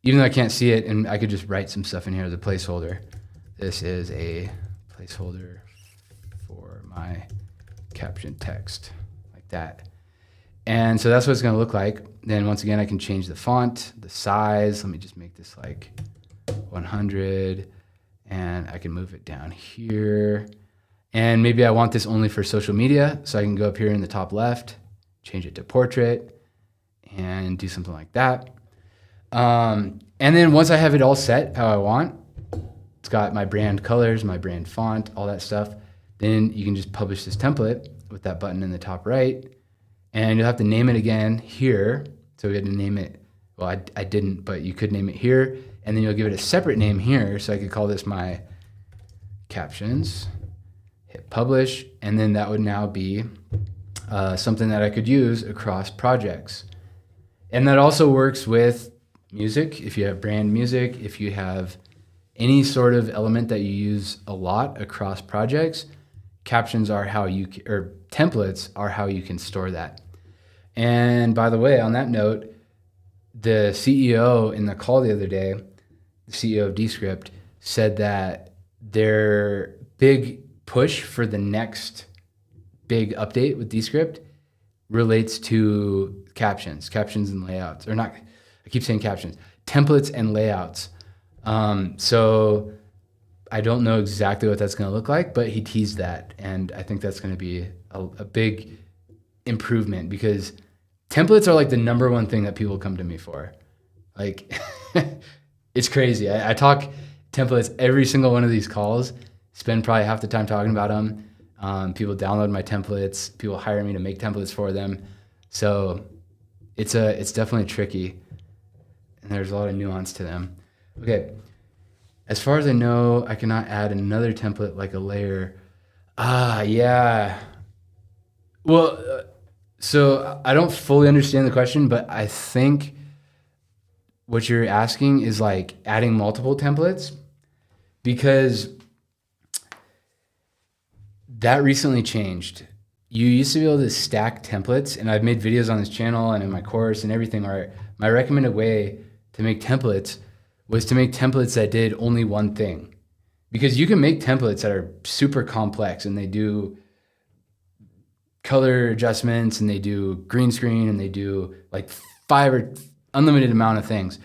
even though I can't see it, and I could just write some stuff in here as a placeholder. This is a placeholder for my caption text, like that. And so that's what it's going to look like. Then once again, I can change the font, the size. Let me just make this like 100, and I can move it down here. And maybe I want this only for social media, so I can go up here in the top left, change it to portrait, and do something like that. And then once I have it all set how I want, it's got my brand colors, my brand font, all that stuff, then you can just publish this template with that button in the top right, and you'll have to name it again here. So we had to name it, well, I didn't, but you could name it here, and then you'll give it a separate name here. So I could call this my captions, hit publish, and then that would now be something that I could use across projects. And that also works with music. If you have brand music, if you have any sort of element that you use a lot across projects, captions are or templates are how you can store that. And by the way, on that note, the CEO in the call the other day, the CEO of Descript, said that their big push for the next big update with Descript relates to captions and layouts, or not, I keep saying captions, templates and layouts. So I don't know exactly what that's going to look like, but he teased that. And I think that's going to be a big improvement, because templates are like the number one thing that people come to me for. Like, it's crazy. I talk templates every single one of these calls, spend probably half the time talking about them. People download my templates. People hire me to make templates for them. So it's definitely tricky, and there's a lot of nuance to them. Okay, as far as I know, I cannot add another template like a layer. Yeah. Well, so I don't fully understand the question, but I think what you're asking is like adding multiple templates, because that recently changed. You used to be able to stack templates, and I've made videos on this channel and in my course and everything, where my recommended way to make templates was to make templates that did only one thing. Because you can make templates that are super complex, and they do color adjustments, and they do green screen, and they do like 5 or unlimited amount of things.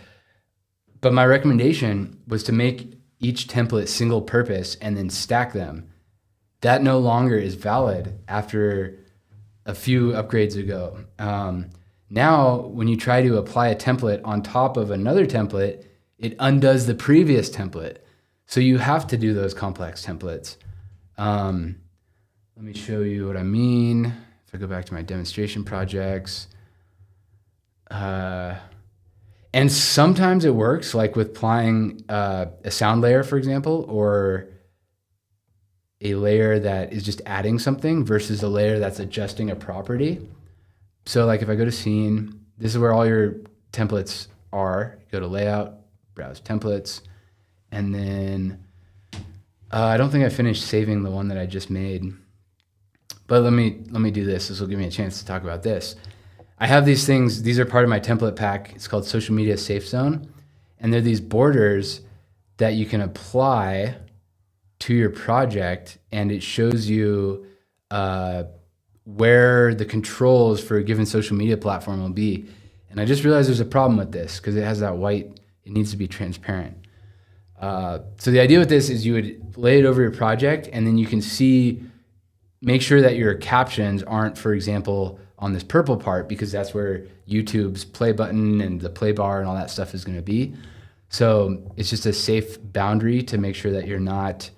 But my recommendation was to make each template single purpose and then stack them. That no longer is valid after a few upgrades ago. Now, when you try to apply a template on top of another template, it undoes the previous template. So you have to do those complex templates. Let me show you what I mean. If I go back to my demonstration projects. And sometimes it works, like with applying a sound layer, for example, or a layer that is just adding something versus a layer that's adjusting a property. So like if I go to scene, this is where all your templates are. Go to layout, browse templates, and then I don't think I finished saving the one that I just made. But let me do this. This will give me a chance to talk about this. I have these things. These are part of my template pack. It's called Social Media Safe Zone. And they're these borders that you can apply to your project, and it shows you where the controls for a given social media platform will be. And I just realized there's a problem with this because it has that white, it needs to be transparent. So the idea with this is you would lay it over your project, and then you can see, make sure that your captions aren't, for example, on this purple part, because that's where YouTube's play button and the play bar and all that stuff is going to be. So it's just a safe boundary to make sure that you're not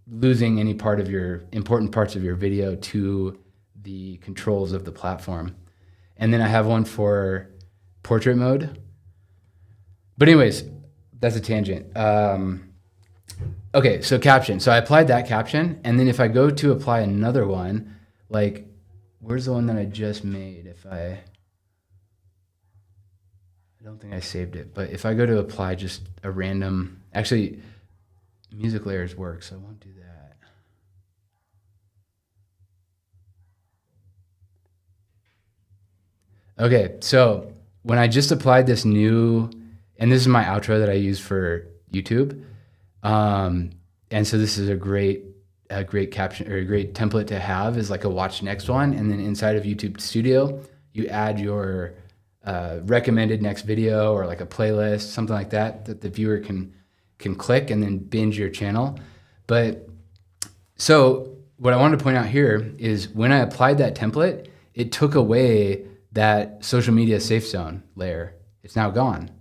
losing any part of your important parts of your video to the controls of the platform. And then I have one for portrait mode. But anyways, that's a tangent. Okay, so caption. So I applied that caption, and then if I go to apply another one, like, where's the one that I just made? If I don't think I saved it, but if I go to apply just a random, actually, music layers work, so I won't do that. Okay, so when I just applied this new, and this is my outro that I use for YouTube, and so this is a great caption, or a great template to have, is like a watch next one, and then inside of YouTube Studio, you add your recommended next video or like a playlist, something like that, that the viewer can click and then binge your channel. But so what I wanted to point out here is when I applied that template, it took away that social media safe zone layer. It's now gone.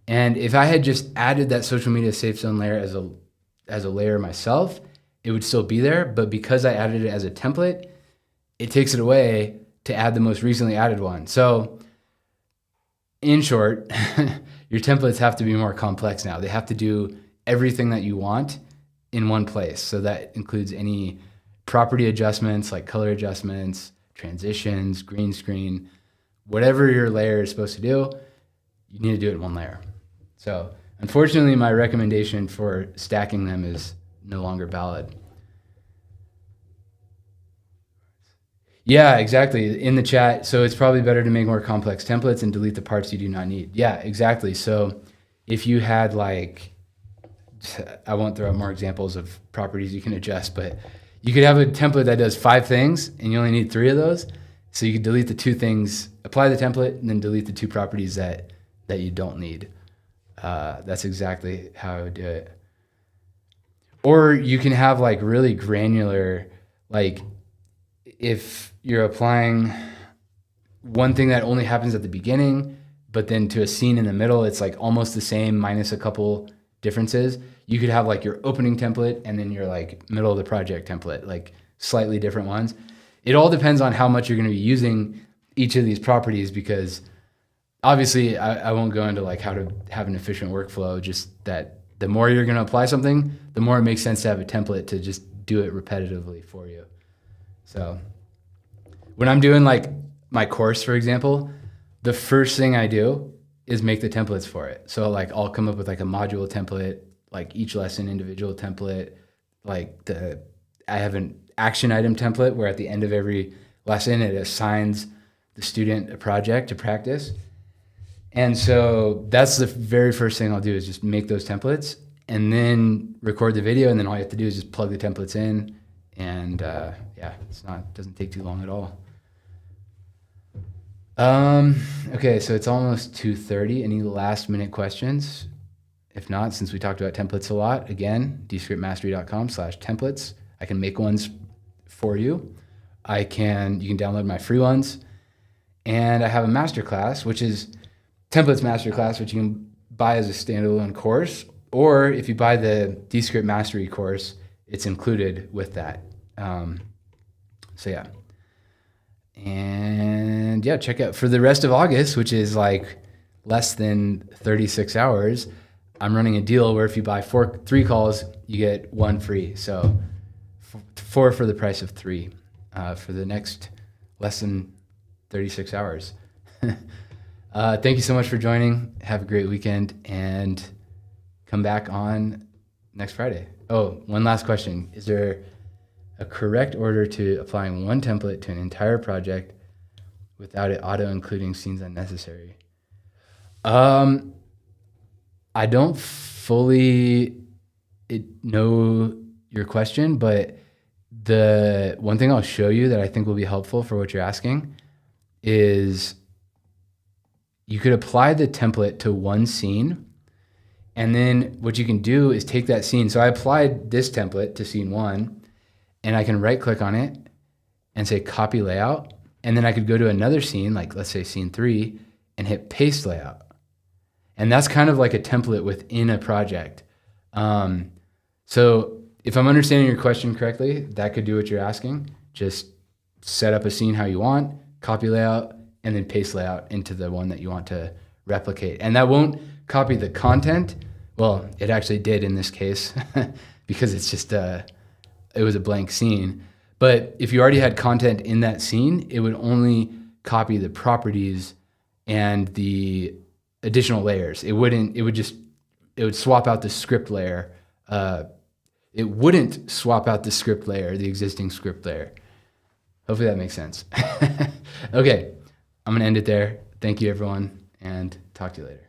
And if I had just added that social media safe zone layer as a layer myself, it would still be there. But because I added it as a template, it takes it away to add the most recently added one. So in short, your templates have to be more complex now. They have to do everything that you want in one place. So that includes any property adjustments like color adjustments, transitions, green screen, whatever your layer is supposed to do, you need to do it in one layer. So unfortunately, my recommendation for stacking them is no longer valid. Yeah, exactly. In the chat, so it's probably better to make more complex templates and delete the parts you do not need. Yeah, exactly. So if you had like, I won't throw out more examples of properties you can adjust, but you could have a template that does 5 things and you only need 3 of those. So you could delete the 2 things, apply the template, and then delete the 2 properties that you don't need. That's exactly how I would do it. Or you can have like really granular, like if you're applying one thing that only happens at the beginning, but then to a scene in the middle, it's like almost the same minus a couple differences. You could have like your opening template and then your like middle of the project template, like slightly different ones. It all depends on how much you're going to be using each of these properties, because obviously I won't go into like how to have an efficient workflow, just that the more you're going to apply something, the more it makes sense to have a template to just do it repetitively for you. So when I'm doing like my course, for example, the first thing I do is make the templates for it. So like I'll come up with like a module template, like each lesson individual template, like I have an action item template where at the end of every lesson it assigns the student a project to practice. And so that's the very first thing I'll do, is just make those templates and then record the video, and then all you have to do is just plug the templates in, and yeah, doesn't take too long at all. Okay, so it's almost 2:30. Any last minute questions? If not, since we talked about templates a lot, again, descriptmastery.com/templates. I can make ones for you. You can download my free ones, and I have a masterclass, which is Templates Masterclass, which you can buy as a standalone course, or if you buy the Descript Mastery course, it's included with that. So yeah. And yeah, check out for the rest of August, which is like less than 36 hours. I'm running a deal where if you buy 3 calls, you get 1 free. So 4 for the price of 3 for the next less than 36 hours. Thank you so much for joining. Have a great weekend and come back on next Friday. Oh, one last question. Is there a correct order to applying one template to an entire project without it auto-including scenes unnecessary? I don't fully know your question, but the one thing I'll show you that I think will be helpful for what you're asking is you could apply the template to one scene, and then what you can do is take that scene. So I applied this template to scene 1, and I can right click on it and say copy layout, and then I could go to another scene, like let's say scene 3, and hit paste layout. And that's kind of like a template within a project. So if I'm understanding your question correctly, that could do what you're asking. Just set up a scene how you want, copy layout, and then paste layout into the one that you want to replicate. And that won't copy the content. Well, it actually did in this case because it's just it was a blank scene. But if you already had content in that scene, it would only copy the properties and the additional layers. It would swap out the script layer. It wouldn't swap out the script layer, the existing script layer. Hopefully that makes sense. Okay, I'm gonna end it there. Thank you everyone, and talk to you later.